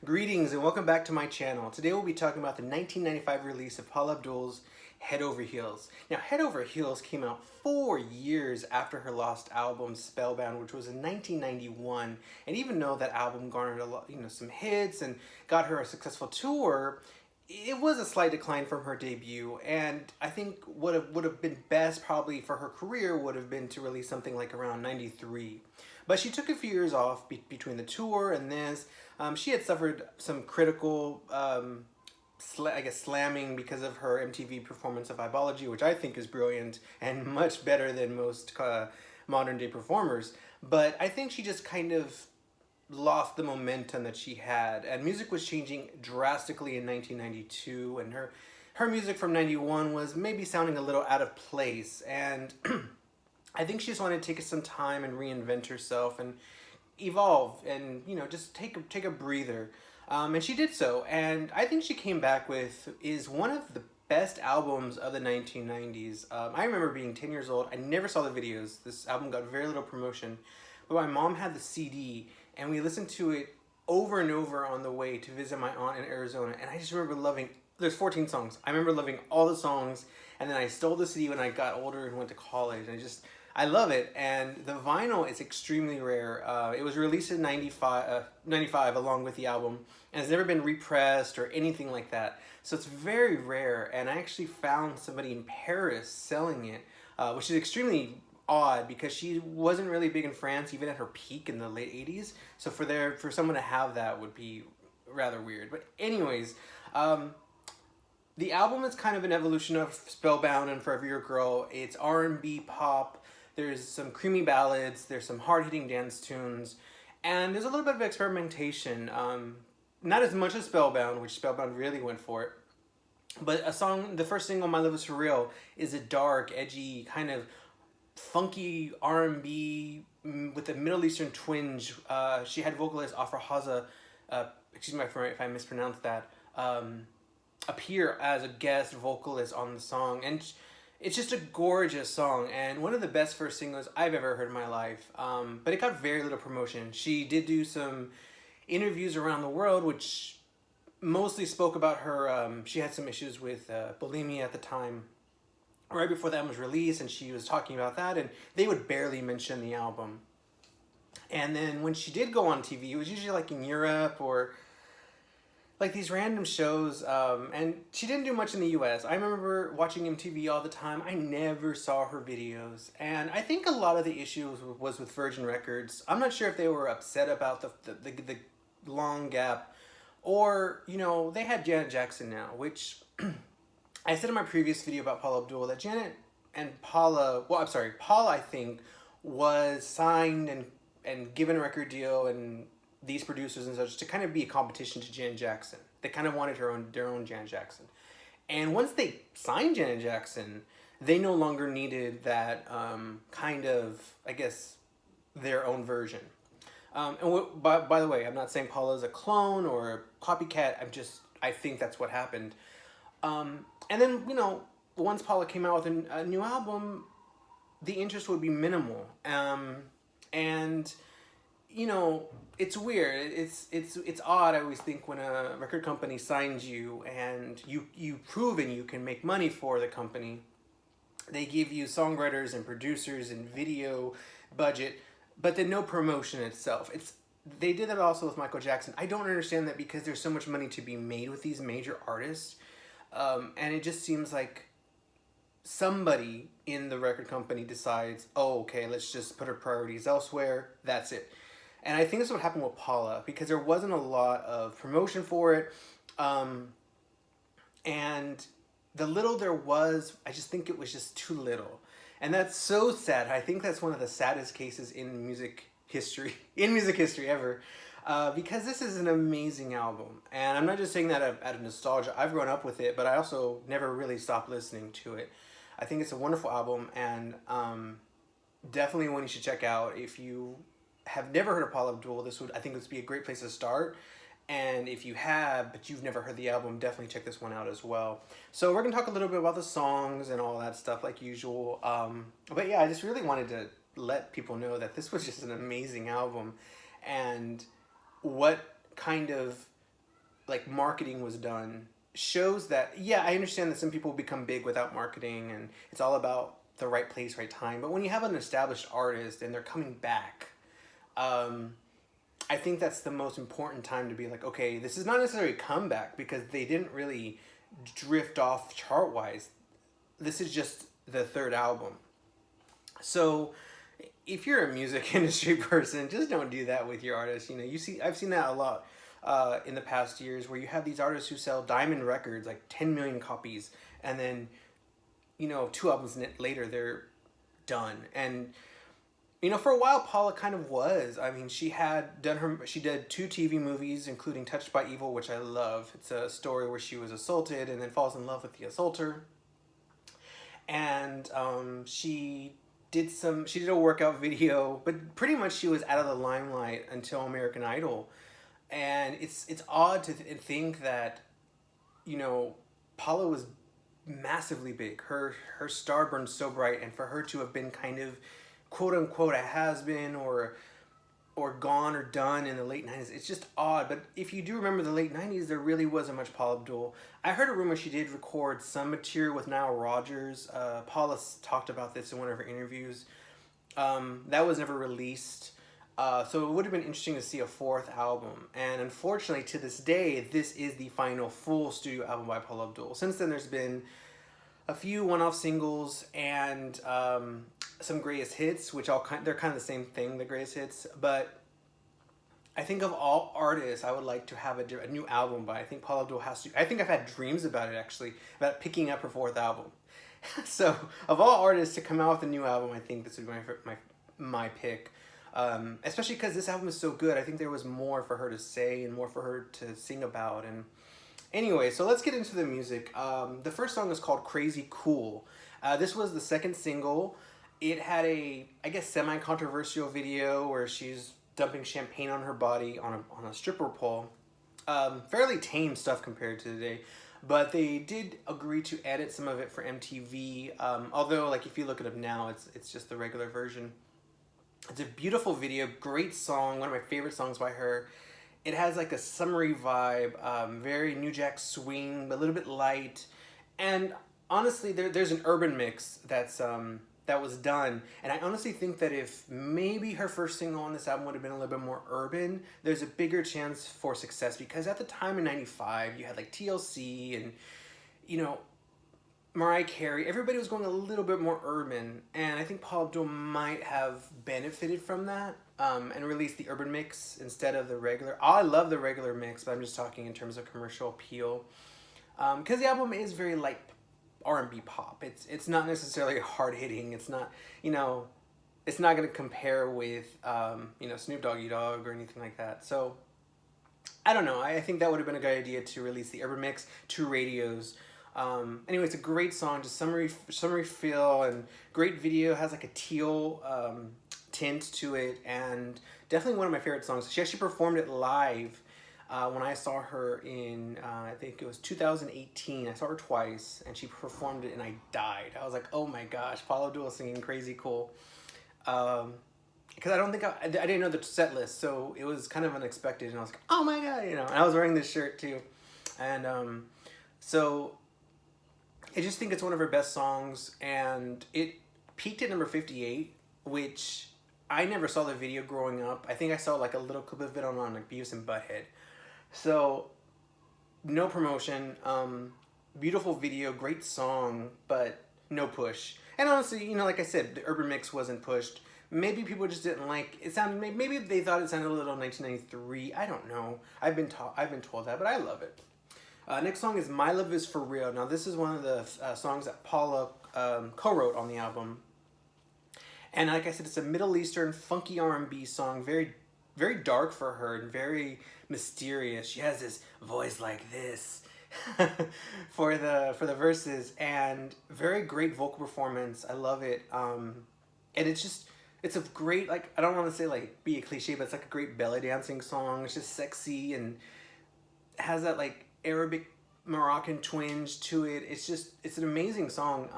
Greetings and welcome back to my channel. Today we'll be talking about the 1995 release of Paula Abdul's Head Over Heels. Now, Head Over Heels came out 4 years after her lost album Spellbound, which was in 1991. And even though that album garnered a lot, some hits and got her a successful tour, it was a slight decline from her debut. And I think what would have been best probably for her career would have been to release something like around 93. But she took a few years off between the tour and this. She had suffered some critical, slamming because of her MTV performance of Vibeology, which I think is brilliant and much better than most modern day performers. But I think she just kind of lost the momentum that she had, and music was changing drastically in 1992, and her music from 91 was maybe sounding a little out of place, and I think she just wanted to take some time and reinvent herself and evolve and just take a breather, and she did so. And I think she came back with is one of the best albums of the 1990s. I remember being 10 years old. I never saw the videos. This album got very little promotion, but my mom had the CD and we listened to it over and over on the way to visit my aunt in Arizona, and I just remember loving. There's 14 songs. I remember loving all the songs, and then I stole the CD when I got older and went to college. And I love it, and the vinyl is extremely rare. It was released in 95 along with the album, and it's never been repressed or anything like that. So it's very rare, and I actually found somebody in Paris selling it, which is extremely odd because she wasn't really big in France, even at her peak in the late 80s. So for someone to have that would be rather weird. But anyways, the album is kind of an evolution of Spellbound and Forever Your Girl. It's R&B pop. There's some creamy ballads. There's some hard-hitting dance tunes. And there's a little bit of experimentation. Not as much as Spellbound, which Spellbound really went for it. But the first single, My Love Is For Real, is a dark, edgy, kind of funky R&B with a Middle Eastern twinge. She had vocalist Afra Haza, excuse me if I mispronounced that, appear as a guest vocalist on the song, and it's just a gorgeous song and one of the best first singles I've ever heard in my life. But it got very little promotion. She did do some interviews around the world, which mostly spoke about her. She had some issues with bulimia at the time, right before that was released, and she was talking about that, and they would barely mention the album. And then when she did go on TV, it was usually like in Europe or like these random shows, and she didn't do much in the US. I remember watching MTV all the time. I never saw her videos, and I think a lot of the issue was with Virgin Records. I'm not sure if they were upset about the long gap, or they had Janet Jackson now, which I said in my previous video about Paula Abdul that Janet and Paula, Paula I think was signed and given a record deal and these producers and such to kind of be a competition to Janet Jackson. They kind of wanted their own Janet Jackson. And once they signed Janet Jackson, they no longer needed that kind of, I guess, their own version. By the way, I'm not saying Paula's a clone or a copycat. I think that's what happened. And then, once Paula came out with a new album, the interest would be minimal. And it's weird. It's odd. I always think when a record company signs you and you've proven you can make money for the company, they give you songwriters and producers and video budget, but then no promotion itself. They did that also with Michael Jackson. I don't understand that because there's so much money to be made with these major artists, and it just seems like somebody in the record company decides, oh, okay, let's just put our priorities elsewhere. That's it. And I think this is what happened with Paula, because there wasn't a lot of promotion for it. And the little there was, I just think it was just too little. And that's so sad. I think that's one of the saddest cases in music history, ever. Because this is an amazing album. And I'm not just saying that out of nostalgia. I've grown up with it, but I also never really stopped listening to it. I think it's a wonderful album, and definitely one you should check out. If you have never heard of Paula Abdul, I think this would be a great place to start. And if you have, but you've never heard the album, definitely check this one out as well. So we're going to talk a little bit about the songs and all that stuff like usual. But yeah, I just really wanted to let people know that this was just an amazing album. And what kind of like marketing was done shows that, yeah, I understand that some people become big without marketing and it's all about the right place, right time. But when you have an established artist and they're coming back, um, I think that's the most important time to be like, okay, this is not necessarily a comeback because they didn't really drift off chart wise. This is just the third album. So if you're a music industry person, just don't do that with your artists. You know, I've seen that a lot in the past years where you have these artists who sell diamond records, like 10 million copies, and then, you know, two albums later, they're done. And, you know, for a while, Paula kind of was. I mean, she did two TV movies, including Touched by Evil, which I love. It's a story where she was assaulted and then falls in love with the assaulter. And she did a workout video, but pretty much she was out of the limelight until American Idol. And it's odd to think that, you know, Paula was massively big. Her star burned so bright, and for her to have been kind of quote unquote a has been or gone or done in the late 90s, it's just odd. But if you do remember the late 90s, there really wasn't much Paula Abdul. I heard a rumor she did record some material with Nile Rodgers. Paula talked about this in one of her interviews. That was never released. So it would have been interesting to see a fourth album. And unfortunately, to this day, this is the final full studio album by Paula Abdul. Since then, there's been a few one-off singles and some greatest hits, which they're kind of the same thing, the greatest hits. But I think of all artists, I would like to have a new album by. I think Paula Abdul has to. I think I've had dreams about it, actually, about picking up her fourth album. So of all artists to come out with a new album, I think this would be my pick. Especially because this album is so good. I think there was more for her to say and more for her to sing about. And anyway, so let's get into the music. The first song is called Crazy Cool. This was the second single. It had a, I guess, semi-controversial video where she's dumping champagne on her body on a stripper pole. Fairly tame stuff compared to today. But they did agree to edit some of it for MTV. Although, like, if you look it up now, it's just the regular version. It's a beautiful video, great song, one of my favorite songs by her. It has like a summery vibe, very New Jack Swing, a little bit light. And honestly, there's an urban mix that was done. And I honestly think that if maybe her first single on this album would have been a little bit more urban, there's a bigger chance for success. Because at the time in 95, you had like TLC and, you know, Mariah Carey, everybody was going a little bit more urban, and I think Paula Abdul might have benefited from that and released the urban mix instead of the regular. I love the regular mix, but I'm just talking in terms of commercial appeal. Because the album is very light R&B pop. It's not necessarily hard hitting. It's not, you know, it's not going to compare with, you know, Snoop Doggy Dogg or anything like that. So, I don't know. I think that would have been a good idea to release the urban mix to radios. Anyway, it's a great song, just summery feel and great video. Has like a teal tint to it, and definitely one of my favorite songs. She actually performed it live when I saw her in I think it was 2018. I saw her twice, and she performed it, and I died. I was like, oh my gosh, Paula Abdul singing Crazy Cool. Because I don't think I didn't know the set list, so it was kind of unexpected, and I was like, oh my god, you know. And I was wearing this shirt too, and so. I just think it's one of her best songs, and it peaked at number 58, which I never saw the video growing up. I think I saw like a little clip of it on like Beavis and Butthead. So, no promotion, beautiful video, great song, but no push. And honestly, you know, like I said, the urban mix wasn't pushed. Maybe people just didn't like it. Maybe they thought it sounded a little 1993. I don't know. I've been told that, but I love it. Next song is My Love Is For Real. Now, this is one of the songs that Paula co-wrote on the album. And like I said, it's a Middle Eastern funky R&B song, very, very dark for her and very mysterious. She has this voice like this for the verses, and very great vocal performance. I love it. And it's a great, like, I don't want to say like be a cliche, but it's like a great belly dancing song. It's just sexy and has that like Arabic Moroccan twinge to it. It's an amazing song.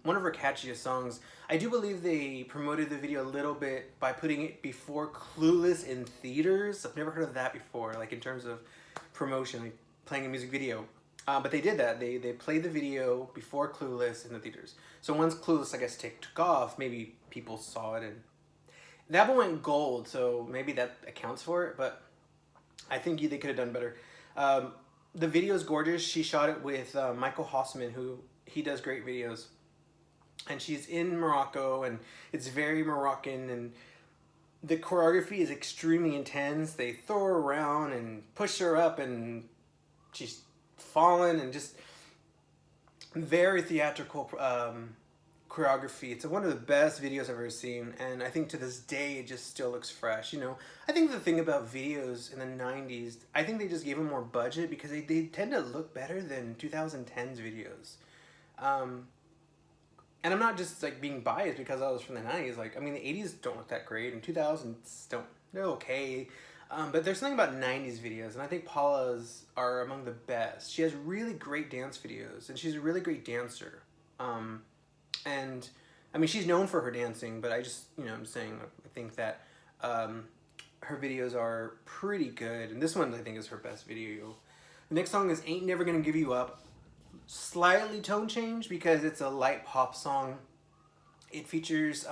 One of her catchiest songs. I do believe they promoted the video a little bit by putting it before Clueless in theaters. I've never heard of that before, like in terms of promotion. Like, playing a music video. But they did that. They played the video before Clueless in the theaters. So once Clueless, I guess, took off, maybe people saw it, and the album went gold. So maybe that accounts for it. But I think they could have done better. The video is gorgeous. She shot it with Michael Hossman, who he does great videos, and she's in Morocco, and it's very Moroccan, and the choreography is extremely intense. They throw her around and push her up, and she's fallen, and just very theatrical choreography. It's one of the best videos I've ever seen, and I think to this day it just still looks fresh. You know, I think the thing about videos in the 90s, I think they just gave them more budget because they tend to look better than 2010's videos. And I'm not just like being biased because I was from the 90s. Like, I mean, the 80s don't look that great, and 2000s don't. They're okay. But there's something about 90s videos, and I think Paula's are among the best. She has really great dance videos, and she's a really great dancer. And I mean, she's known for her dancing, but I just, you know, I'm saying, I think that her videos are pretty good, and this one I think is her best video. The next song is Ain't Never Gonna Give You Up. Slightly tone change because it's a light pop song. It features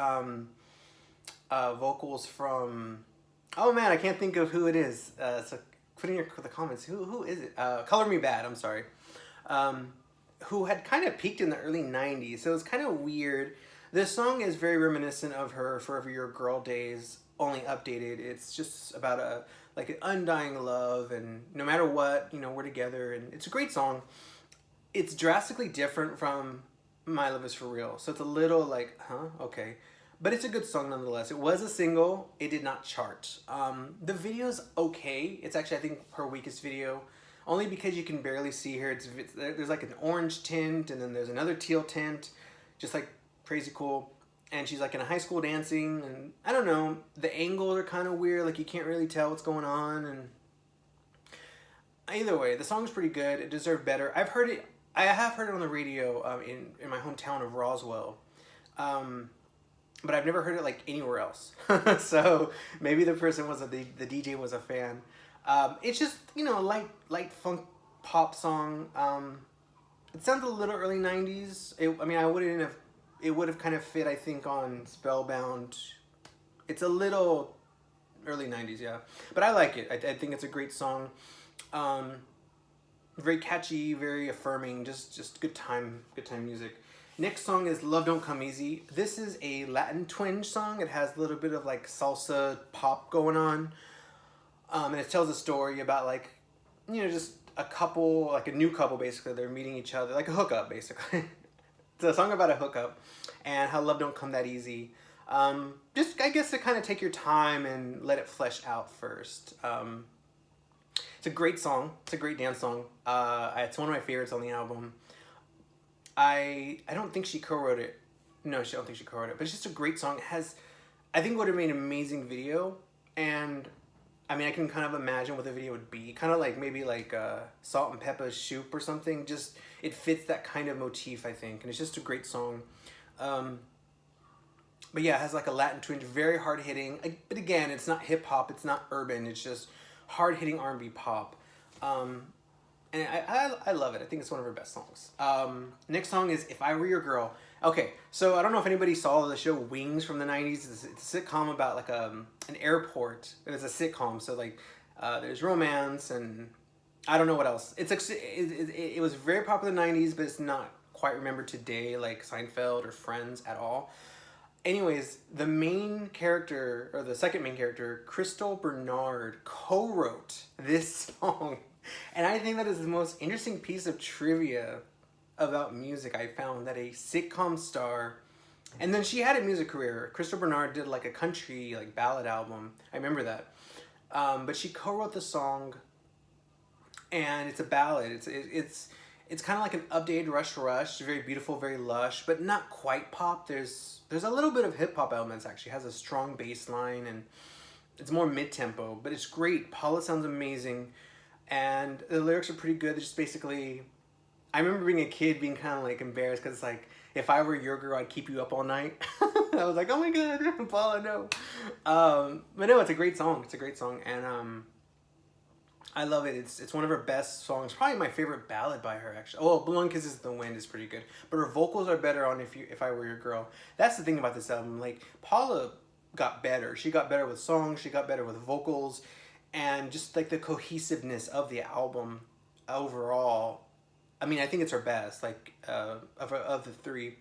vocals from, oh man, I can't think of who it is. So put in the comments, who is it? Color Me Bad, I'm sorry. Who had kind of peaked in the early 90s, so it's kind of weird. This song is very reminiscent of her Forever Your Girl days, only updated. It's just about an undying love, and no matter what, you know, we're together, and it's a great song. It's drastically different from My Love Is For Real, so it's a little like, huh, okay. But it's a good song nonetheless. It was a single. It did not chart. The video's okay. It's actually, I think, her weakest video, only because you can barely see her. There's like an orange tint, and then there's another teal tint, just like crazy cool. And she's like in a high school dancing, and I don't know, the angles are kind of weird. Like you can't really tell what's going on. And either way, the song's pretty good. It deserved better. I have heard it on the radio in my hometown of Roswell, but I've never heard it like anywhere else. So maybe the person the DJ was a fan. It's just, you know, a light funk pop song. It sounds a little early 90s. It would have kind of fit, I think, on Spellbound. It's a little early 90s, yeah, but I like it. I think it's a great song. Very catchy, very affirming, just good time music. Next song is Love Don't Come Easy. This is a Latin twinge song. It has a little bit of like salsa pop going on. And it tells a story about like, you know, just a couple, like a new couple basically. They're meeting each other, like a hookup basically. It's a song about a hookup and how love don't come that easy. Just, I guess, to kind of take your time and let it flesh out first. It's a great song. It's a great dance song. It's one of my favorites on the album. I don't think she co-wrote it. No, I don't think she co-wrote it. But it's just a great song. It has, I think, would have made an amazing video. And I mean, I can kind of imagine what the video would be. Kind of like maybe like Salt and Peppa's Shoop or something. Just, it fits that kind of motif, I think. And it's just a great song. But yeah, it has like a Latin twinge, very hard hitting. But again, it's not hip hop. It's not urban. It's just hard hitting R&B pop. And I love it. I think it's one of her best songs. Next song is If I Were Your Girl. Okay, so I don't know if anybody saw the show Wings from the 90s. It's a sitcom about like an airport. It's a sitcom, so like there's romance and I don't know what else. It was very popular in the 90s, but it's not quite remembered today like Seinfeld or Friends at all. Anyways, the main character, or the second main character, Crystal Bernard, co-wrote this song. And I think that is the most interesting piece of trivia about music I found, that a sitcom star, and then she had a music career. Crystal Bernard did like a country like ballad album. I remember that. But she co-wrote the song, and it's a ballad. It's kind of like an updated Rush Rush, very beautiful, very lush, but not quite pop. There's a little bit of hip hop elements actually. It has a strong bass line, and it's more mid-tempo, but it's great. Paula sounds amazing, and the lyrics are pretty good. They're just basically, I remember being a kid being kind of like embarrassed because it's like, if I were your girl, I'd keep you up all night. I was like, oh my God, Paula, no. But no, it's a great song. It's a great song, and I love it. It's one of her best songs. Probably my favorite ballad by her, actually. Oh, "Blowing Kisses in the Wind" is pretty good, but her vocals are better on If I Were Your Girl. That's the thing about this album. Like, Paula got better. She got better with songs. She got better with vocals, and just like the cohesiveness of the album overall. I mean, I think it's her best. Like, of the three.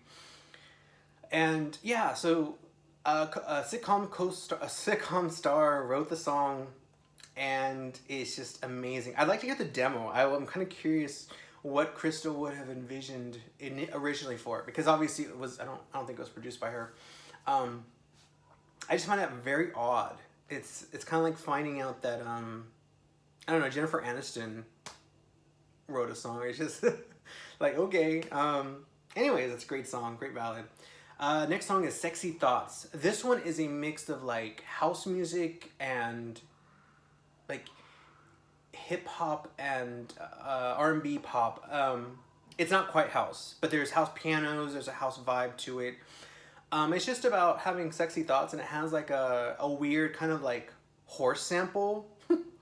And yeah, so a sitcom star wrote the song, and it's just amazing. I'd like to get the demo. I'm kind of curious what Crystal would have envisioned originally for it, because obviously it was. I don't think it was produced by her. I just find that very odd. It's kind of like finding out that I don't know, Jennifer Aniston wrote a song. It's just like, okay. Anyways, it's a great song, great ballad. Next song is "Sexy Thoughts." This one is a mix of like house music and like hip hop and R&B pop. It's not quite house, but there's house pianos. There's a house vibe to it. It's just about having sexy thoughts, and it has like a weird kind of like horse sample,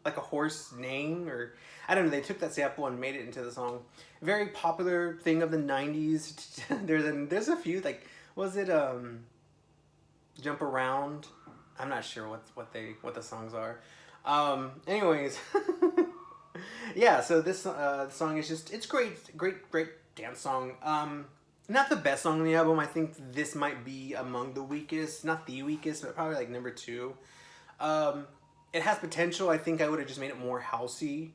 like a horse neighing, or I don't know. They took that sample and made it into the song. Very popular thing of the '90s. There's a few, like, was it "Jump Around"? I'm not sure what the songs are. Anyways, yeah. So this song is just, it's great dance song. Not the best song on the album. I think this might be among the weakest, not the weakest, but probably like number 2. It has potential. I think I would have just made it more housey.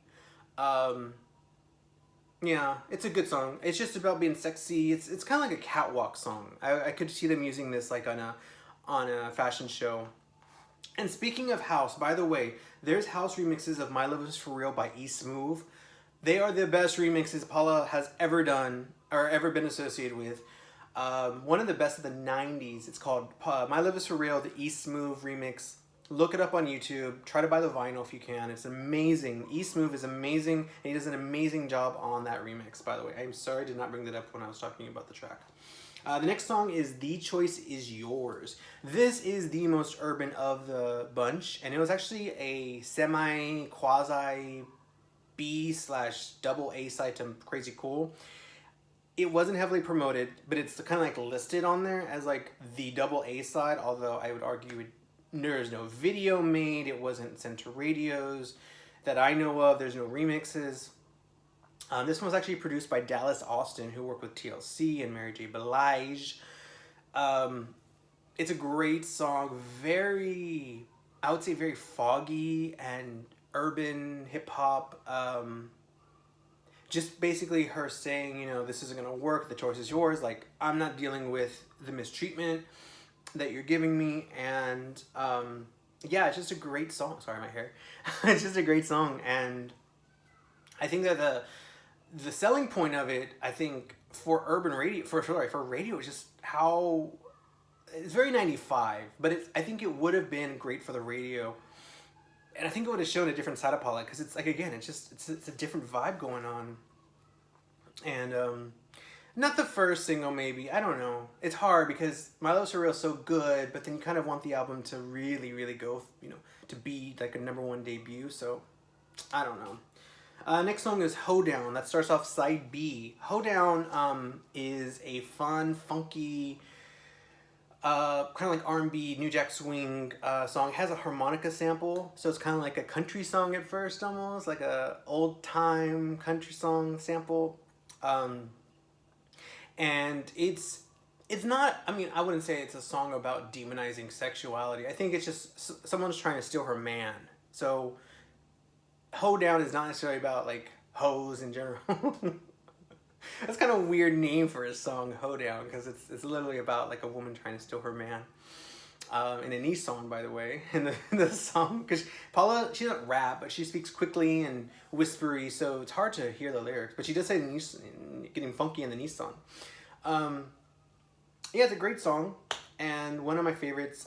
Yeah, it's a good song. It's just about being sexy. It's kind of like a catwalk song. I could see them using this like on a fashion show. And speaking of house, by the way, there's house remixes of "My Love Is For Real" by E Smooth. They are the best remixes Paula has ever done or ever been associated with. One of the best of the '90s. It's called "My Love Is For Real," the E Smooth remix. Look it up on YouTube. Try to buy the vinyl if you can. It's amazing. E Smooth is amazing, and he does an amazing job on that remix, by the way. I'm sorry I did not bring that up when I was talking about the track. The next song is "The Choice Is Yours." This is the most urban of the bunch, and it was actually a quasi B/double A side to Crazy Cool. It wasn't heavily promoted, but it's kind of like listed on there as like the double A side, although I would argue there's no video made. It wasn't sent to radios that I know of. There's no remixes. This one was actually produced by Dallas Austin, who worked with TLC and Mary J. Blige. It's a great song. I would say very foggy and urban hip hop. Just basically her saying, this isn't going to work. The choice is yours. Like, I'm not dealing with the mistreatment that you're giving me. And yeah, it's just a great song. Sorry, my hair. It's just a great song. And I think that the selling point of it, I think, for urban radio, for radio, is just how it's very 95, but I think it would have been great for the radio, and I think it would have shown a different side of Paula, because it's like, again, it's a different vibe going on, and not the first single, maybe, I don't know. It's hard because My Love's For Real is so good, but then you kind of want the album to really, really go, to be like a #1 debut. So I don't know. Next song is "Hoedown." That starts off side B. "Hoedown" is a fun, funky, kind of like R&B, New Jack Swing song. It has a harmonica sample, so it's kind of like a country song at first, almost like a old time country song sample. And it's not, I mean, I wouldn't say it's a song about demonizing sexuality. I think it's just someone's trying to steal her man. So "Hoedown" is not necessarily about like hoes in general. That's kind of a weird name for a song, "Hoedown," because it's literally about like a woman trying to steal her man. In a niche song, by the way, in the song, because Paula, she doesn't rap, but she speaks quickly and whispery, so it's hard to hear the lyrics. But she does say niche, getting funky in the niche song. Yeah, it's a great song, and one of my favorites.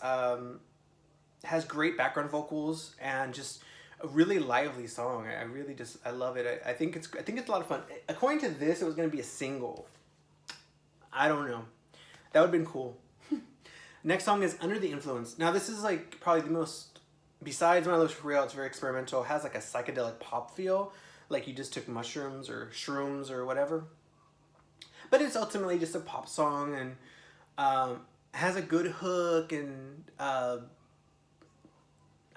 Has great background vocals and just a really lively song. I love it. I think it's a lot of fun. According to this, it was going to be a single. I don't know. That would have been cool. Next song is "Under the Influence." Now, this is like probably the most besides My Lips for Real, it's very experimental. It has like a psychedelic pop feel, like you just took mushrooms or shrooms or whatever. But it's ultimately just a pop song, and has a good hook, and I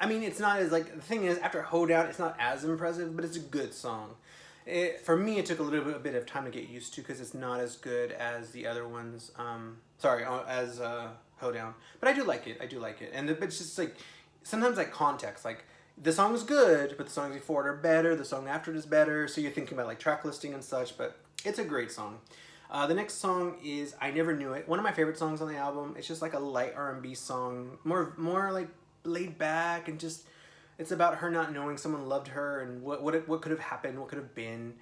mean, it's not as like, the thing is, after Hoedown, it's not as impressive, but it's a good song. For me, it took a bit of time to get used to because it's not as good as the other ones. Sorry, as Hoedown, but I do like it. I do like it, and but it's just like sometimes like context, like the song is good, but the songs before it are better. The song after it is better, so you're thinking about like track listing and such. But it's a great song. The next song is "I Never Knew It." One of my favorite songs on the album. It's just like a light R&B song, more like laid back, and just it's about her not knowing someone loved her and what could have happened, what could have been.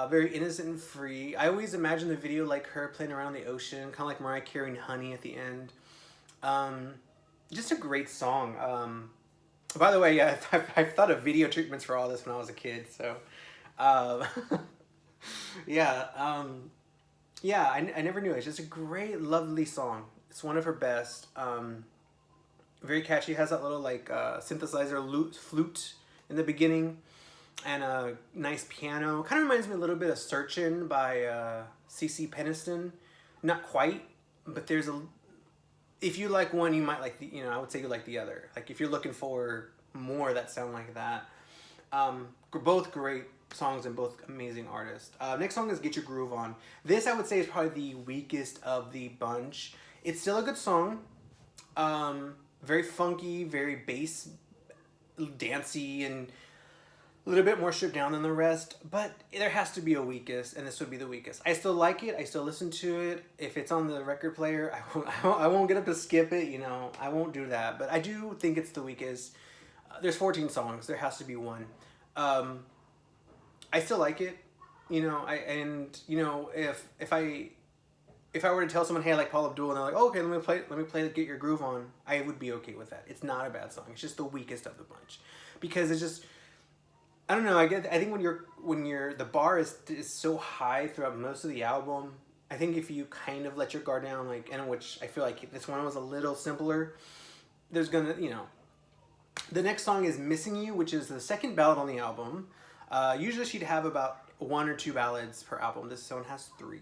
Very innocent and free. I always imagine the video like her playing around the ocean, kind of like Mariah carrying "Honey" at the end. Just a great song. By the way, yeah, I've thought of video treatments for all this when I was a kid. So, um, yeah, yeah. I never knew it. It's just a great, lovely song. It's one of her best. Very catchy. Has that little like synthesizer flute in the beginning, and a nice piano. Kind of reminds me a little bit of "Searchin'" by CC Peniston. Not quite, but there's a. If you like one, you might like the. I would say you like the other. Like if you're looking for more that sound like that. Both great songs and both amazing artists. Next song is "Get Your Groove On." This I would say is probably the weakest of the bunch. It's still a good song. Very funky, very bass, dancey, and a little bit more stripped down than the rest. But there has to be a weakest, and this would be the weakest. I still like it. I still listen to it. If it's on the record player, I won't get up to skip it. I won't do that. But I do think it's the weakest. There's 14 songs. There has to be one. I still like it. If I were to tell someone, hey, I like Paula Abdul, and they're like, oh, okay, let me play Get Your Groove On, I would be okay with that. It's not a bad song. It's just the weakest of the bunch. Because it's just, I don't know, I think when the bar is so high throughout most of the album, I think if you kind of let your guard down, like, and which I feel like this one was a little simpler, there's gonna, The next song is "Missing You," which is the second ballad on the album. Usually she'd have about one or two ballads per album. This one has three.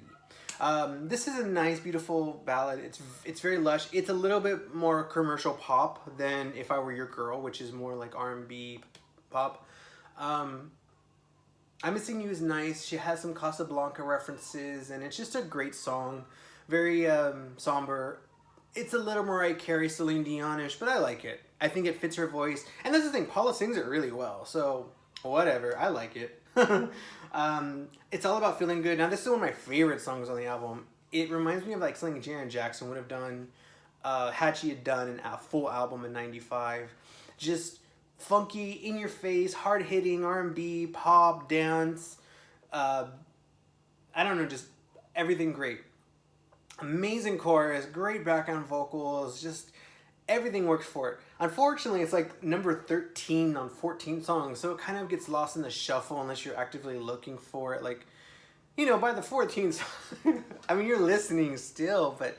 This is a nice, beautiful ballad. It's very lush. It's a little bit more commercial pop than "If I Were Your Girl," which is more like R&B pop. "I'm Missing You" is nice. She has some Casablanca references, and it's just a great song. Very somber. It's a little Mariah Carey, Celine Dion-ish, but I like it. I think it fits her voice. And that's the thing, Paula sings it really well, so whatever, I like it. It's all about feeling good. Now, this is one of my favorite songs on the album. It reminds me of like something Janet Jackson would have done had she had done a full album in '95. Just funky, in your face, hard hitting R&B, pop, dance. I don't know, just everything great. Amazing chorus, great background vocals, just everything works for it. Unfortunately, it's like number 13 on 14 songs, so it kind of gets lost in the shuffle unless you're actively looking for it. Like, by the 14th song, I mean, you're listening still, but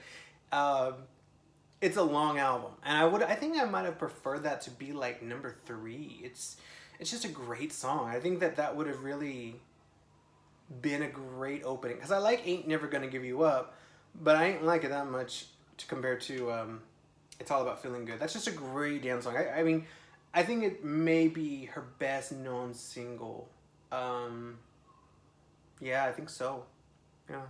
it's a long album, and I think I might have preferred that to be like number 3. It's just a great song. I think that would have really been a great opening, because I like "Ain't Never Gonna Give You Up," but I ain't like it that much compared to "It's All About Feeling Good." That's just a great damn song. I mean, I think it may be her best known single. Yeah, I think so. Yeah.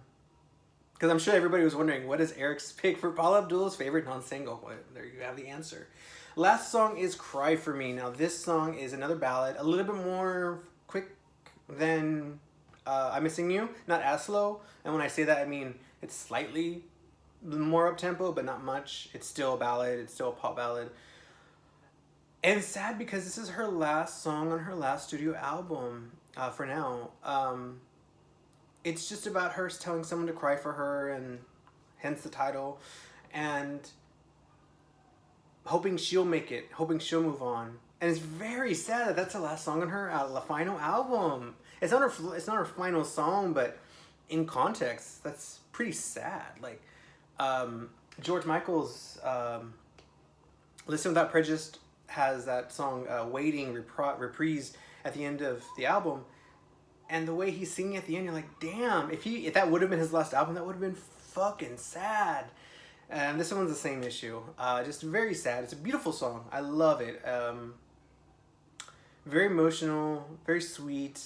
Because I'm sure everybody was wondering, what is Eric's pick for Paula Abdul's favorite non-single? Well, there you have the answer. Last song is "Cry For Me." Now, this song is another ballad, a little bit more quick than "I'm Missing You." Not as slow. And when I say that, I mean it's slightly more up-tempo, but not much. It's still a ballad. It's still a pop ballad. And it's sad because this is her last song on her last studio album for now. It's just about her telling someone to cry for her, and hence the title, and hoping she'll make it, hoping she'll move on. And it's very sad that that's the last song on her final album. It's not her final song, but in context, that's pretty sad. Like, George Michael's "Listen Without Prejudice" has that song Waiting reprise at the end of the album. And the way he's singing at the end, you're like, damn, if that would have been his last album, that would have been fucking sad. And this one's the same issue. Just very sad. It's a beautiful song. I love it. Very emotional, very sweet.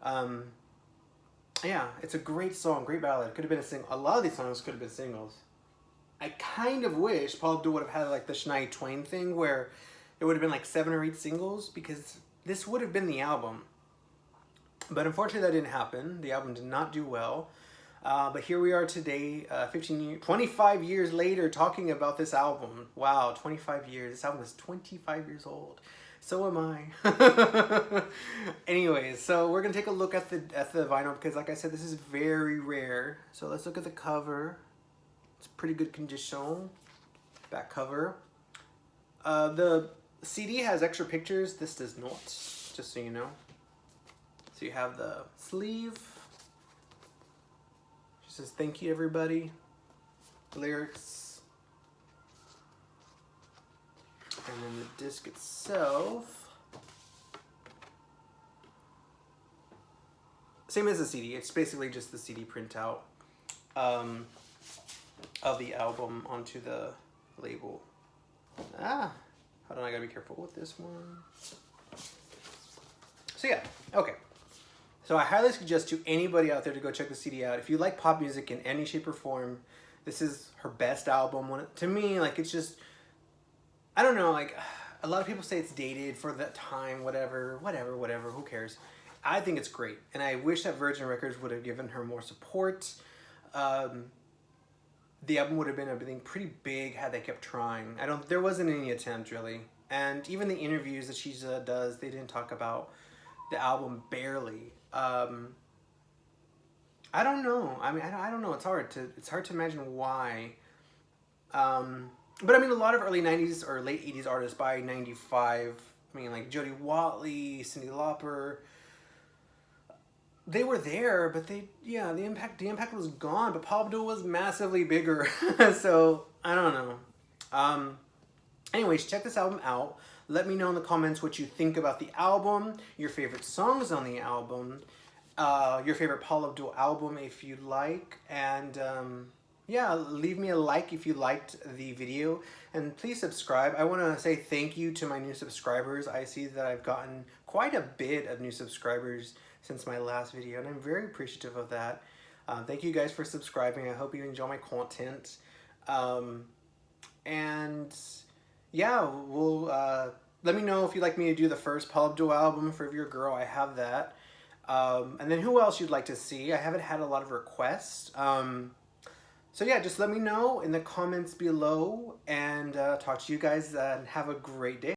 Yeah, it's a great song, great ballad. It could have been a single. A lot of these songs could have been singles. I kind of wish Paula Abdul would have had like the Shania Twain thing where it would have been like 7 or 8 singles, because this would have been the album. But unfortunately that didn't happen. The album did not do well. But here we are today, 25 years later, talking about this album. Wow, 25 years. This album is 25 years old. So am I. Anyways, so we're gonna take a look at the vinyl, because like I said, this is very rare. So let's look at the cover. It's pretty good condition. Back cover. The CD has extra pictures. This does not, just so you know. So you have the sleeve. She says, "Thank you, everybody." Lyrics. And then the disc itself. Same as the CD. It's basically just the CD printout of the album onto the label. Hold on, I gotta be careful with this one. So yeah, okay. So I highly suggest to anybody out there to go check the CD out. If you like pop music in any shape or form, this is her best album. To me, like, it's just, I don't know, like, a lot of people say it's dated for that time, whatever, who cares? I think it's great, and I wish that Virgin Records would have given her more support. The album would have been, I think, pretty big had they kept trying. There wasn't any attempt, really. And even the interviews that she does, they didn't talk about the album barely. I don't know. I mean, I don't know. It's hard to imagine why. But I mean, a lot of early 90s or late 80s artists by 95, I mean, like Jody Watley, Cyndi Lauper, they were there, but the impact was gone. But Paula Abdul was massively bigger. So I don't know. Anyways, check this album out. Let me know in the comments what you think about the album, your favorite songs on the album, your favorite Paula Abdul album if you like, and yeah, leave me a like if you liked the video, and please subscribe. I want to say thank you to my new subscribers. I see that I've gotten quite a bit of new subscribers since my last video, and I'm very appreciative of that. Thank you guys for subscribing. I hope you enjoy my content. And yeah, let me know if you'd like me to do the first Paula Abdul album for Your Girl. I have that. And then who else you'd like to see. I haven't had a lot of requests. So yeah, just let me know in the comments below, and talk to you guys and have a great day.